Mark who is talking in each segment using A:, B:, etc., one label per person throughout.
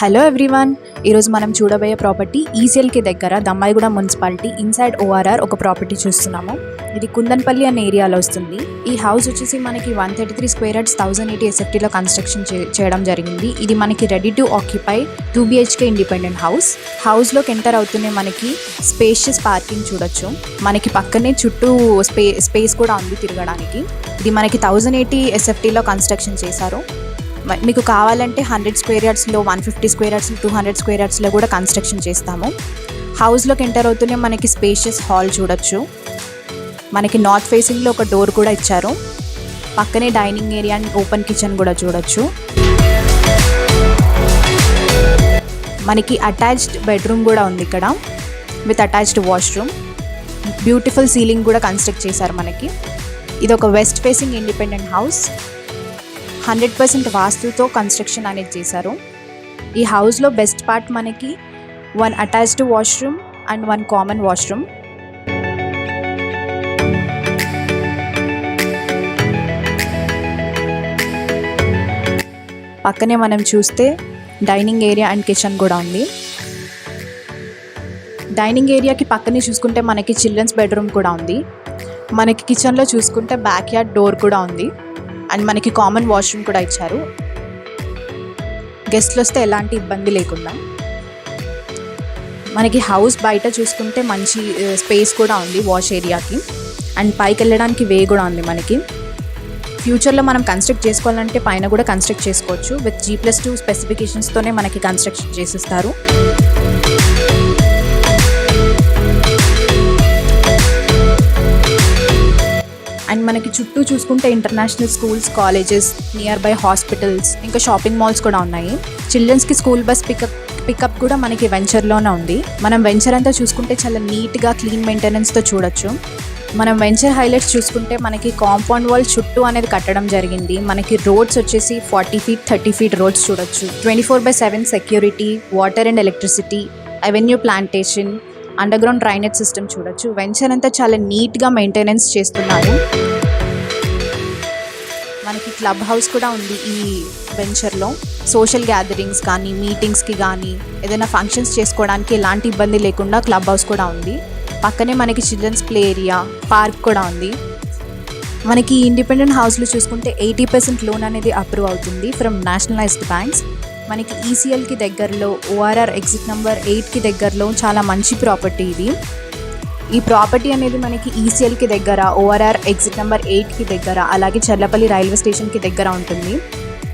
A: Hello everyone, ఈరోజు మనం చూడబోయే ప్రాపర్టీ ఈసీఎల్కి దగ్గర దమ్మాయిగూడ మున్సిపాలిటీ ఇన్సైడ్ ఓఆర్ఆర్ ఒక ప్రాపర్టీ చూస్తున్నాము. ఇది కుందన్పల్లి అనే ఏరియాలో వస్తుంది. ఈ హౌస్ వచ్చేసి మనకి 133 స్క్వేర్ యార్డ్స్ 1080 SFTలో కన్స్ట్రక్షన్ చేయడం జరిగింది. ఇది మనకి ready to occupy 2 BHK independent house. హౌస్లోకి ఎంటర్ అవుతూనే మనకి స్పేషియస్ పార్కింగ్ చూడొచ్చు. మనకి పక్కనే చుట్టూ స్పేస్ కూడా ఉంది తిరగడానికి. ఇది మనకి 1080 SFTలో కన్స్ట్రక్షన్ చేశారు. మీకు కావాలంటే 100 స్క్వేర్ యార్డ్స్లో, 150 స్క్వేర్ యార్డ్స్లో, 200 స్క్వేర్ యార్డ్స్లో కూడా కన్స్ట్రక్షన్ చేస్తాము. హౌస్లోకి ఎంటర్ అవుతూనే మనకి స్పేషియస్ హాల్ చూడొచ్చు. మనకి నార్త్ ఫేసింగ్లో ఒక డోర్ కూడా ఇచ్చారు. పక్కనే dining area and open kitchen కూడా చూడొచ్చు. మనకి అటాచ్డ్ బెడ్రూమ్ కూడా ఉంది ఇక్కడ with attached washroom. Beautiful ceiling కూడా కన్స్ట్రక్ట్ చేశారు మనకి. ఇది ఒక వెస్ట్ ఫేసింగ్ ఇండిపెండెంట్ హౌస్. 100% వాస్తుతో కన్స్ట్రక్షన్ అనేది చేశారు. ఈ హౌస్లో బెస్ట్ పార్ట్ మనకి 1 attached washroom and 1 common washroom. పక్కనే మనం చూస్తే డైనింగ్ ఏరియా అండ్ కిచెన్ కూడా ఉంది. డైనింగ్ ఏరియాకి పక్కనే చూసుకుంటే మనకి చిల్డ్రన్స్ బెడ్రూమ్ కూడా ఉంది. మనకి కిచెన్లో చూసుకుంటే బ్యాక్ యార్డ్ డోర్ కూడా ఉంది అండ్ మనకి కామన్ వాష్రూమ్ కూడా ఇచ్చారు. గెస్ట్లు వస్తే ఎలాంటి ఇబ్బంది లేకుండా. మనకి హౌస్ బయట చూసుకుంటే మంచి స్పేస్ కూడా ఉంది వాష్ ఏరియాకి అండ్ పైకి వెళ్ళడానికి వే కూడా ఉంది మనకి. ఫ్యూచర్లో మనం కన్స్ట్రక్ట్ చేసుకోవాలంటే పైన కూడా కన్స్ట్రక్ట్ చేసుకోవచ్చు. విత్ G+2 స్పెసిఫికేషన్స్తోనే మనకి కన్స్ట్రక్షన్ చేసిస్తారు. అండ్ మనకి చుట్టూ చూసుకుంటే international schools, colleges, near by hospitals, ఇంకా షాపింగ్ మాల్స్ కూడా ఉన్నాయి. చిల్డ్రన్స్కి స్కూల్ బస్ పికప్ కూడా మనకి వెంచర్లోనే ఉంది. మనం వెంచర్ అంతా చూసుకుంటే చాలా నీట్గా క్లీన్ మెయింటెనెన్స్తో చూడొచ్చు. మనం వెంచర్ హైలైట్స్ చూసుకుంటే మనకి కాంపౌండ్ వాల్ చుట్టూ అనేది కట్టడం జరిగింది. మనకి రోడ్స్ వచ్చేసి 40 feet 30 feet రోడ్స్ చూడొచ్చు. 24/7 security, water and electricity, avenue plantation, under ground drainage system చూడొచ్చు. వెంచర్ అంతా చాలా నీట్గా మెయింటెనెన్స్ చేస్తున్నారు. మనకి క్లబ్ హౌస్ కూడా ఉంది ఈ వెంచర్లో. సోషల్ గ్యాదరింగ్స్ కానీ, మీటింగ్స్కి కానీ, ఏదైనా ఫంక్షన్స్ చేసుకోవడానికి ఎలాంటి ఇబ్బంది లేకుండా క్లబ్ హౌస్ కూడా ఉంది. పక్కనే మనకి చిల్డ్రన్స్ ప్లే ఏరియా, పార్క్ కూడా ఉంది. మనకి ఇండిపెండెంట్ హౌస్లో చూసుకుంటే 80% లోన్ అనేది అప్రూవ్ అవుతుంది ఫ్రమ్ నేషనలైజ్డ్ బ్యాంక్స్. మనకి ఈసీఎల్కి దగ్గరలో, ఓఆర్ఆర్ ఎగ్జిట్ నెంబర్ 8కి దగ్గరలో చాలా మంచి ప్రాపర్టీ ఇది. ఈ ప్రాపర్టీ అనేది మనకి ఈసీఎల్కి దగ్గర, ఓఆర్ఆర్ ఎగ్జిట్ నెంబర్ 8కి దగ్గర, అలాగే చర్లపల్లి రైల్వే స్టేషన్కి దగ్గర ఉంటుంది.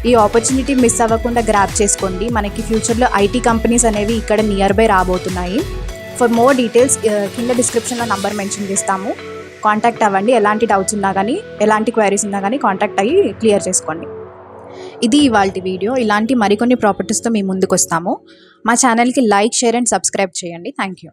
A: ఈ ఆపర్చునిటీ మిస్ అవ్వకుండా గ్రాబ్ చేసుకోండి. మనకి ఫ్యూచర్లో IT కంపెనీస్ అనేవి ఇక్కడ నియర్ బై రాబోతున్నాయి. ఫర్ మోర్ డీటెయిల్స్ కింద డిస్క్రిప్షన్లో నంబర్ మెన్షన్ చేస్తాము. కాంటాక్ట్ అవ్వండి. ఎలాంటి డౌట్స్ ఉన్నా కానీ, ఎలాంటి క్వైరీస్ ఉన్నా కానీ కాంటాక్ట్ అయ్యి క్లియర్ చేసుకోండి. ఇది ఇవాల్టి వీడియో. ఇలాంటి మరికొన్ని ప్రాపర్టీస్తో మీ ముందుకు వస్తాము. మా ఛానల్కి లైక్, షేర్ అండ్ సబ్స్క్రైబ్ చేయండి. Thank you.